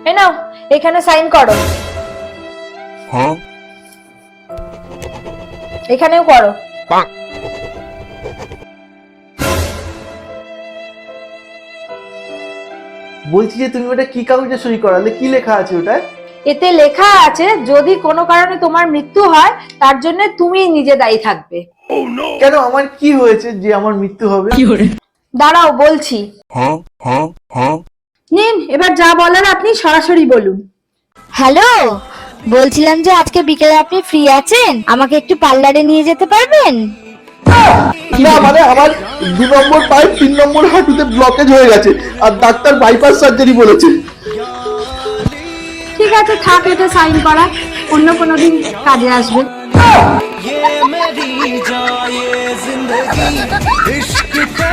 এই নাও, এখানে সাইন করো। হ্যাঁ, এখানেও করো। বলছি যে তুমি ওটা কি কাগজে সই করালে, কি লেখা আছে ওটায়? এতে লেখা আছে যদি কোনো কারণে তোমার মৃত্যু হয় তার জন্য তুমি নিজে দায়ী থাকবে। কেন, আমার কি হয়েছে যে আমার মৃত্যু হবে? দাঁড়াও বলছি। হ্যাঁ, হ্যাঁ, হ্যাঁ। নিন, এবার যা বলার আপনি সরাসরি বলুন। হ্যালো, বলছিলাম যে আজকে বিকেলে আপনি ফ্রি আছেন, আমাকে একটু পার্লারে নিয়ে যেতে পারবেন? না মানে আমার 2 নম্বর পায়ে 3 নম্বর হাঁটুতে ব্লকেজ হয়ে গেছে আর ডাক্তার বাইপাস সার্জারি বলেছে। ঠিক আছে, থাক এটা সাইন করা, অন্য কোনো দিন কাজে আসবে। ये मेरी जान ये जिंदगी इश्क पे